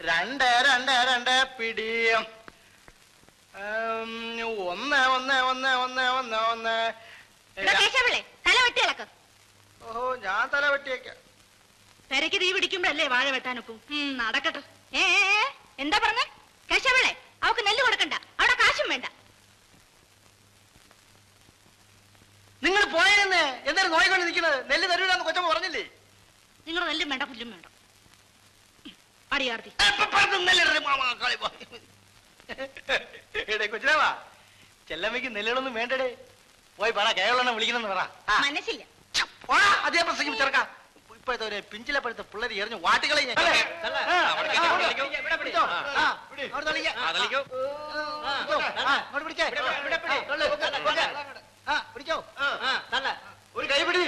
രണ്ട് രണ്ട് രണ്ട് പിടിയും. ഒന്ന് ഒന്ന് ഒന്ന് ഒന്ന് ഒന്ന് ഒന്ന്. തല വെട്ടി ഇളക്കം. ഓഹോ, ഞാൻ തല വെട്ടിയേക്കാം. പെരക്ക് തീ പിടിക്കുമ്പോഴല്ലേ വാഴ വെട്ടാനൊക്കും. നടക്കട്ടെ. എന്താ പറഞ്ഞേ? കേശവളെ, അവക്ക് നെല്ല് കൊടുക്കണ്ട, അവിടെ കാശും വേണ്ട. നിങ്ങൾ പോയെന്ന് എന്തായാലും നോയിക്കൊണ്ട് നിൽക്കുന്നത്? നെല്ല് തരൂലെന്ന് കൊച്ചമ്മ പറഞ്ഞില്ലേ? നിങ്ങൾ നെല്ലും വേണ്ട പുല്ലും വേണ്ട. അടിയാർത്തി കൊച്ചിനാവാ, ചെല്ലമ്മയ്ക്ക് നെല്ലുകളൊന്നും വേണ്ടടേ. പോയി പറ, കേരള വിളിക്കണമെന്ന് പറ. മനസ്സില്ല. അതേ പ്രസംഗം ചെറുക്കാം. ഇപ്പോഴത്തെ ഒരു പിഞ്ചിലെ പഴുത്ത പിള്ളേര് എറിഞ്ഞു വാട്ടികളെ പിടിച്ചോ. ഒരു കൈ പിടി.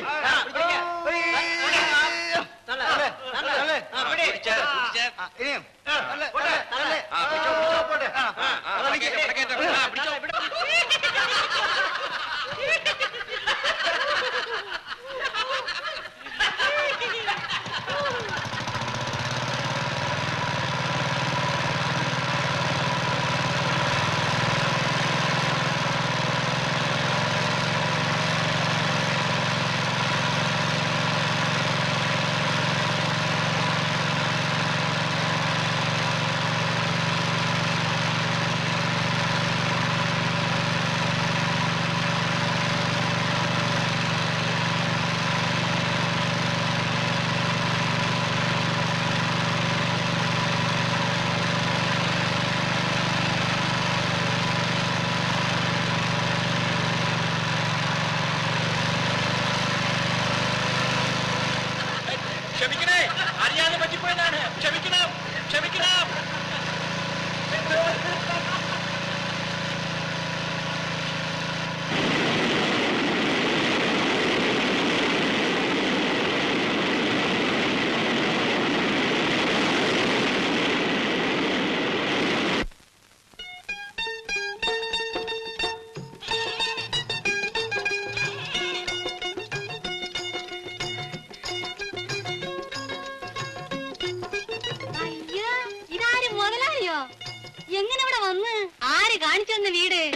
ഇനിയും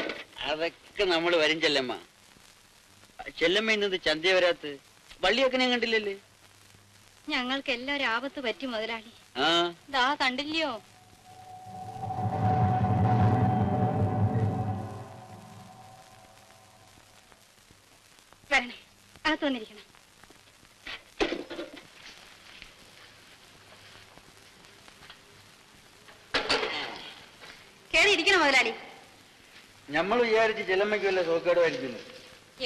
അതൊക്കെ നമ്മൾ വരും ചെല്ലമ്മ. ചെല്ലമ്മ ഇന്നത് ചന്ത വരാത്ത് വള്ളിയൊക്കെ ഞാൻ കണ്ടില്ലല്ലേ? ഞങ്ങൾക്ക് എല്ലാവരും ആപത്ത് പറ്റി മുതലാളി. ദാ കണ്ടില്ലയോ? വരണേ, അകത്ത് വന്നിരിക്കണം. കേറിയിരിക്കണം മുതലാളി. നമ്മൾ വിചാരിച്ച് ചെല്ലമ്മയ്ക്ക് വല്ല സോക്കേടുമായിരിക്കുന്നു.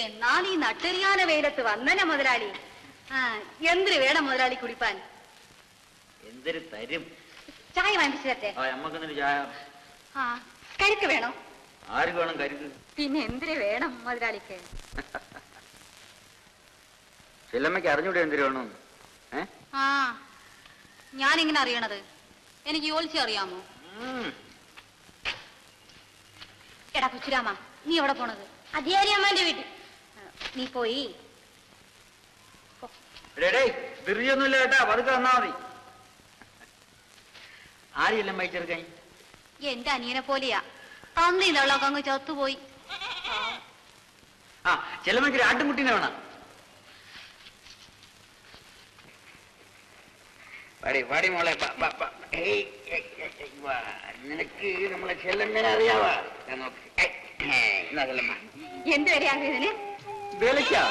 എന്നാൽ ഈ നട്ടെറിയാന വെയിലത്ത് വന്നനെ മുതലാളി. എന്തിന് വേണം മുതലാളി കുടിപ്പാൻ? എന്തൊരു തരും. ചായ വാങ്ങിച്ചു തരട്ടെ? നമ്മക്കെന്തൊരു ചായ? കരുക്ക് വേണോ? ആർക്ക് വേണം കരുക്ക്? പിന്നെ എന്തിന് വേണം മുതലാളിക്ക്? ചെല്ലമ്മയ്ക്ക് അറിഞ്ഞൂടെ എന്തിനു വേണം? ഞാനിങ്ങനെ അറിയണത് എനിക്ക് യോലിച്ച് അറിയാമോ? എടാ കൊച്ചുരാമ, നീ എവിടെ പോണത്? അധികാരിയമ്മാന്റെ വീട്ടിൽ. നീ പോയി ൊന്നുമില്ല കേട്ടാ, പതുക്കെ വന്നാ മതി. ആരെല്ലാം വഹിച്ചെടുക്കാൻ? എന്റെ അനിയനെ പോലെയാ. തന്നില്ലൊക്കെ അങ്ങ് ചത്തുപോയി. ചെല്ലമ്മയ്ക്ക് ഒരു ആട്ടുംകുട്ടീനെ വേണം. പാടി മോളെ, നിനക്ക് നമ്മളെ ചെല്ലമ്മേനെ അറിയാവാ? എന്ത് വരെയാ ഇതിന്? വിലക്കാ?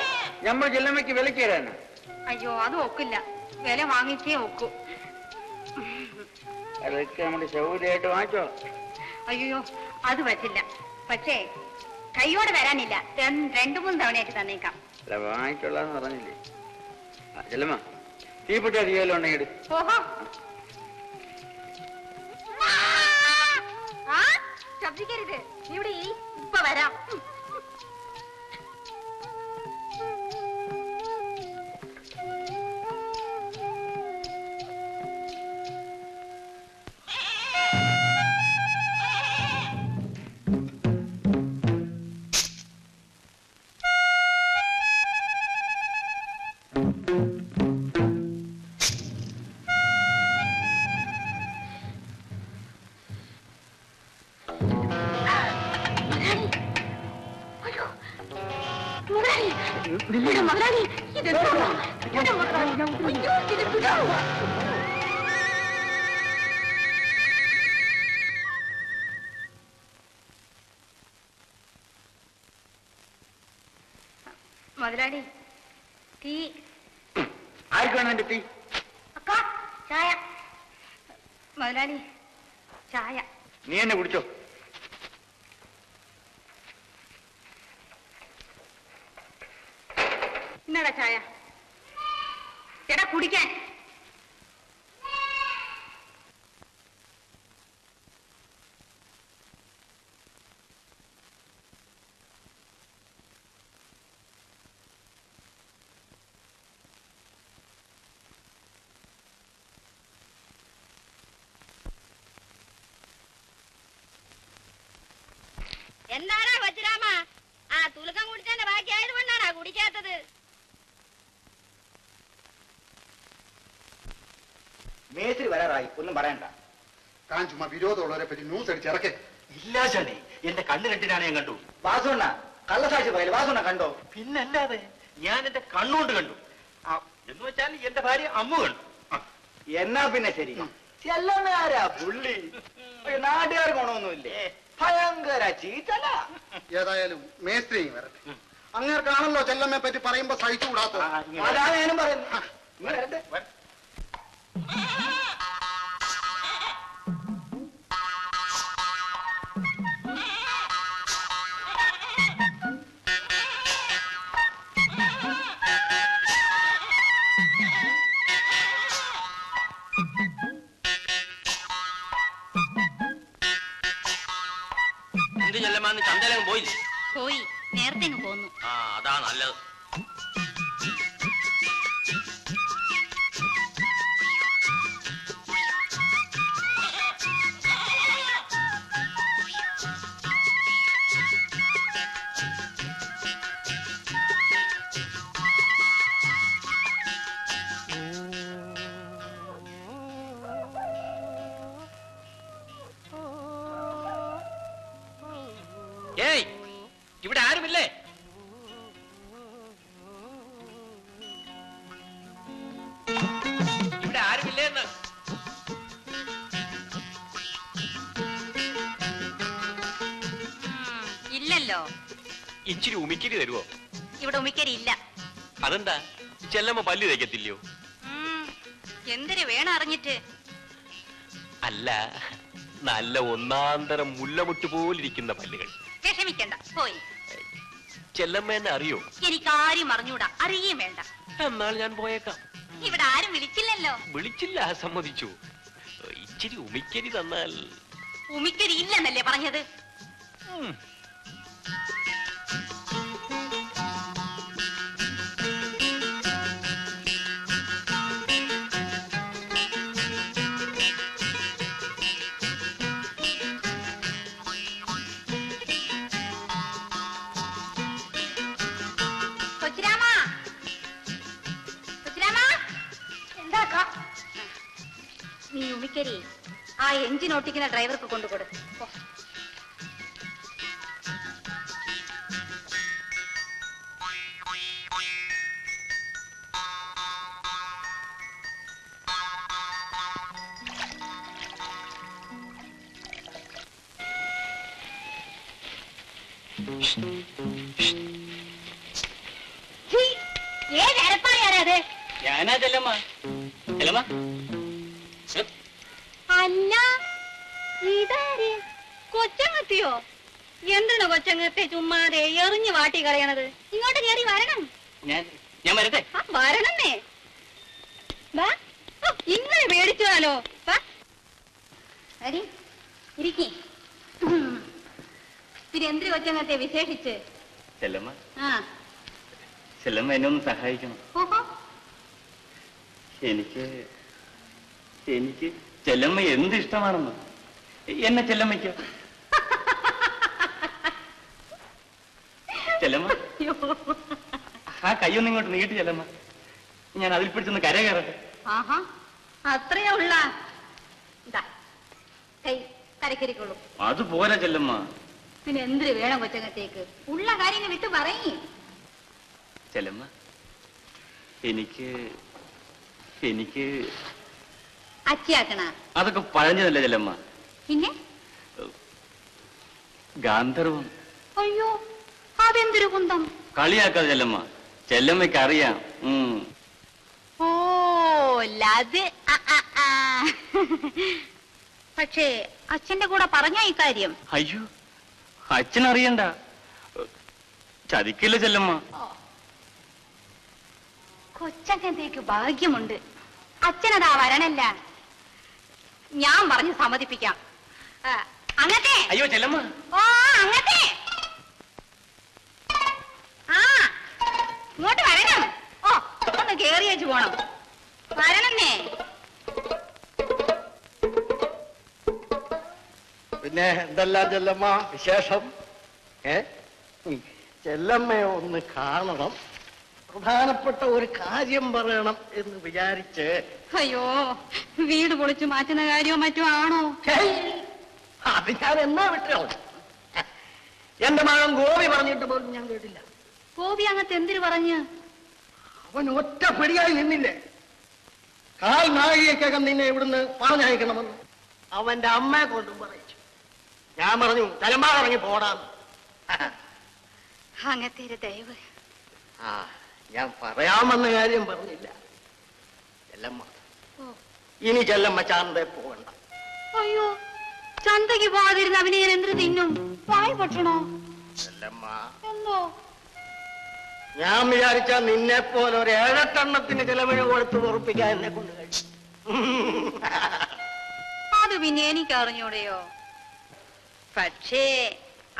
നമ്മൾ ചെല്ലമ്മയ്ക്ക് വിലക്ക് തരാനാ? അയ്യോ, അത് ഒക്കില്ല. വില വാങ്ങിച്ചേ ഒക്കൂ. അതൊക്കെ നമ്മുടെ സൗകര്യമായിട്ട് വാങ്ങിച്ചോ? അയ്യോ, അത് പറ്റില്ല. പക്ഷേ കൈയോടെ വരാനില്ല. 2-3 തവണയായിട്ട് തന്നേക്കാം. അല്ല, വാങ്ങിച്ചോളാന്ന് പറഞ്ഞില്ലേ? ചെല്ലമ്മ, തീപ്പെട്ടി അധികം ഉണ്ടെങ്കിൽ ഓഹോ, ശബ്ദിക്കരുത്. ഇവിടെ ഇപ്പൊ വരാം. മുതലാളി ഇതെന്താ മുതലാളി ഇത് വിടാവോ? മുതലാളി ടീ ആർക്ക് വേണം എന്റെ ടീ? അക്ക ചായ. മുതലാളി ചായ. നീ എന്നെ കുടിച്ചോ. എന്നാടാ ചായ? ചേട്ടാ കുടിക്കാൻ. എന്താടാ വജ്രാമ, ആ തുലുക്കം കുടിച്ചതിന്റെ ബാക്കിയായത് കൊണ്ടാണാ കുടിക്കാത്തത്? മേസ്ത്രി വരാറായി, ഒന്നും പറയണ്ട. താൻ ചുമ്മാ വിരോധമുള്ളവരെ പറ്റി ന്യൂസ് അടിച്ച് ഇറക്കേ. ഇല്ല ശനി, എന്റെ കണ്ണ് രണ്ടിനാണ് ഞാൻ കണ്ടു. വാസുണ്ണ കള്ളസാക്ഷി പറയല്, വാസുണ്ണ കണ്ടോ? പിന്നല്ലാതെ ഞാൻ എന്റെ കണ്ണുകൊണ്ട് കണ്ടു. എന്ന് വെച്ചാൽ എന്റെ ഭാര്യ അമ്മു കണ്ടു. എന്നാ പിന്നെ ശരി. ചെല്ലന്നാരാ പുള്ളി, നാട്ടുകാർ ഗുണമൊന്നുമില്ലേ, ഭയങ്കര ചീറ്റല. ഏതായാലും മേസ്ത്രി വരട്ടെ. അങ്ങേർക്കാണല്ലോ ചെല്ലമ്മയെ പറ്റി പറയുമ്പോ സഹിച്ചുകൂടാത്ത. അതാ ഞാനും പറയുന്നു. വരട്ടെ. എന്ത് ചെല്ലമാന്ന് ചന്തയിലങ്ങ് പോയില്ലേ? പോയി, നേരത്തെ പോന്നു. ആ അതാ നല്ലത്. ഏയ്, ഇവിടെ ആരുമില്ലേ? ഇവിടെ ആരുമില്ലേ എന്ന്? ഇല്ലല്ലോ. ഇച്ചിരി ഉമിക്കരി തരുവോ? ഇവിടെ ഉമിക്കരി ഇല്ല. അതെന്താ? ചെല്ലമ്മ പല്ല് തേക്കത്തില്ലയോ? എന്തിനു വേണം അറിഞ്ഞിട്ട്? അല്ല, നല്ല ഒന്നാന്തരം മുല്ലമുട്ട് പോലിരിക്കുന്ന പല്ലുകൾ. വിഷമിക്കണ്ട, പോയി. ചെല്ലമ്മ എന്നെ അറിയോ? എനിക്കാരും അറിഞ്ഞൂടാ, അറിയുകയും വേണ്ട. എന്നാൽ ഞാൻ പോയേക്കാം. ഇവിടെ ആരും വിളിച്ചില്ലല്ലോ. വിളിച്ചില്ല, സമ്മതിച്ചു. ഇച്ചിരി ഉമിക്കരി തന്നാൽ. ഉമിക്കരി ഇല്ലെന്നല്ലേ പറഞ്ഞത്? നീ ഉമിക്കരി ആ എഞ്ചിൻ ഓട്ടിക്കുന്ന ഡ്രൈവർക്ക് കൊണ്ടുകൊടു. ഏതരപ്പായാരത്? ഞാനാ ചെല്ലമ്മ. ചെല്ലമ്മ അല്ല, ഇതാര്? കൊച്ചങ്ങത്തിയോ? എന്താണ് കൊച്ചങ്ങത്തെ ചുമ്മാതെ എറിഞ്ഞു വാട്ടി കളയണത്? ഇങ്ങോട്ട് കയറി വരണം. ഞാൻ വരട്ടെ. വരണന്നേ. ഇങ്ങനെ പേടിച്ചാലോ? ഇരിക്കി. പിന്നെ എന്തിനു കൊച്ചങ്ങത്തെ വിശേഷിച്ച്? ചെല്ലമ്മ, ആ, ചെല്ലമ്മ എന്നെ ഒന്ന് സഹായിക്കണം. ഓഹോ, എനിക്ക് ചെല്ലമ്മ എന്ത് ഇഷ്ടമാണെന്ന്. എന്നെ ചെല്ലമ്മയ്ക്കോ? ചെല്ലമ്മ, ആ കൈയൊന്നും ഇങ്ങോട്ട് നീട്ടി ചെല്ലമ്മ. ഞാൻ അതിൽ പിടിച്ചൊന്ന് കര കയറട്ടെ. ആഹാ, അത്രയാ ഉള്ള. കൈ കരക്കരിക്കുള്ളൂ. അതുപോലെ ചെല്ലമ്മ. പിന്നെ എന്തിനു വേണം കൊച്ചങ്ങത്തേക്ക്? ഉള്ള കാര്യങ്ങൾ വിട്ട് പറയേ. ചെല്ലമ്മ, എനിക്ക് എനിക്ക് അച്ചിയാക്കണ അതൊക്കെ പഴഞ്ഞതല്ലേ ചെല്ലമ്മ. പിന്നെ ഗാന്ധർവം. അയ്യോ, അതെന്തൊരു കുന്തം. കളിയാക്കാതെ ചെല്ലമ്മ, ചെല്ലമ്മയ്ക്ക് അറിയാം. ഓ ലത്. പക്ഷേ അച്ഛന്റെ കൂടെ പറഞ്ഞ ഈ കാര്യം? അയ്യോ, അച്ഛനറിയണ്ട. ചതിക്കില്ല ചെല്ലമ്മ. കൊച്ചങ്ങത്തേക്ക് ഭാഗ്യമുണ്ട്. അച്ഛനതാ വരണല്ല. ഞാൻ പറഞ്ഞ് സമ്മതിപ്പിക്കാം. അങ്ങത്തെ. അയ്യോ ചെല്ലമ്മ. ഓ അങ്ങത്തെ. ആ ഇങ്ങോട്ട് വരണം. ഓ ഒന്ന് കേറിയേച്ചു പോണം. വരണന്നേ. പിന്നെ എന്തെല്ലാം ചെല്ലമ്മ വിശേഷം? ചെല്ലമ്മയെ ഒന്ന് കാണണം, പ്രധാനപ്പെട്ട ഒരു കാര്യം പറയണം എന്ന് വിചാരിച്ച്. അയ്യോ, വീട് പൊളിച്ചു മാറ്റുന്ന കാര്യമോ മറ്റോ ആണോ? അത് ഞാൻ എന്നാ വിട്ടോ? എന്റെ മകൻ ഗോപി പറഞ്ഞിട്ട് പോലും ഞാൻ കേട്ടില്ല. ഗോപി അങ്ങത്തെ എന്തിനു പറഞ്ഞ്? അവൻ ഒറ്റ പിടിയായി നിന്നില്ലേ? കാൽ നാഴികക്കകം നിന്നെ ഇവിടുന്ന് പറഞ്ഞയക്കണമെന്ന് അവന്റെ അമ്മയെ കൊണ്ടും പറയിച്ചു. ഞാൻ പറഞ്ഞു തലമാ ഇറങ്ങി പോടാന്ന്. അങ്ങത്തെ ദയവ്. ഞാൻ പറയാമെന്ന കാര്യം പറഞ്ഞില്ല. ചെല്ലമ്മ, ഇനി ചെല്ലമ്മ ചാന്തേ പോകണ്ട. അയ്യോ, ചന്തയ്ക്ക് പോകാതിരുന്ന അവനെ ഞാൻ എന്തിനു തിന്നും? വായി പറ്റണോ? ചെല്ലമ്മ, എന്തോ? ഞാൻ വിചാരിച്ചാ നിന്നെ പോലെ ഒരു 7-8 എണ്ണത്തിന് ചിലവിന് കൊടുത്ത് ഉറപ്പിക്കാൻ എന്നെ കൊണ്ട് കഴിച്ചു. അത് പിന്നെ എനിക്ക് അറിഞ്ഞൂടെയോ? പക്ഷേ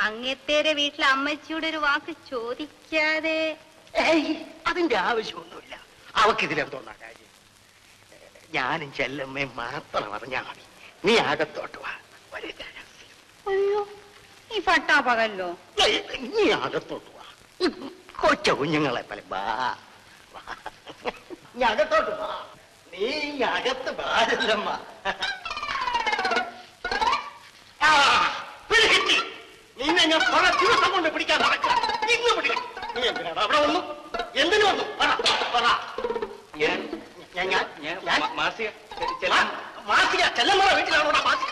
അങ്ങത്തേരെ വീട്ടിലെ അമ്മച്ചിയുടെ ഒരു വാക്ക് ചോദിക്കാതെ. അതിന്റെ ആവശ്യമൊന്നുമില്ല. അവക്കിതിലെന്തോന്നാ കാര്യം? ഞാനും ചെല്ലമ്മയും മാത്രം അറിഞ്ഞാ മതി. നീ അകത്തോട്ട് വാ. അയ്യോ, ഈ പട്ടാ പകല്ലോ. നീ അകത്തോട്ട് വാ. കൊച്ച കുഞ്ഞുങ്ങളെ പോലെ വാ. നീ അകത്തോട്ട് വാ. നീ അകത്ത് വാരല്ലമ്മ. പിടികിട്ടി. നിന്നെ ഞാൻ പല ദിവസം കൊണ്ട് പിടിക്കാൻ നടക്കാം. ഇന്ന് പിടിക്കും. നീ എന്തിനാണ് അവിടെ വന്നു? എന്തിനു വന്നു? പറ. മാസിക ചെല്ലമ്മ വീട്ടിലാണോടാ? മാസിക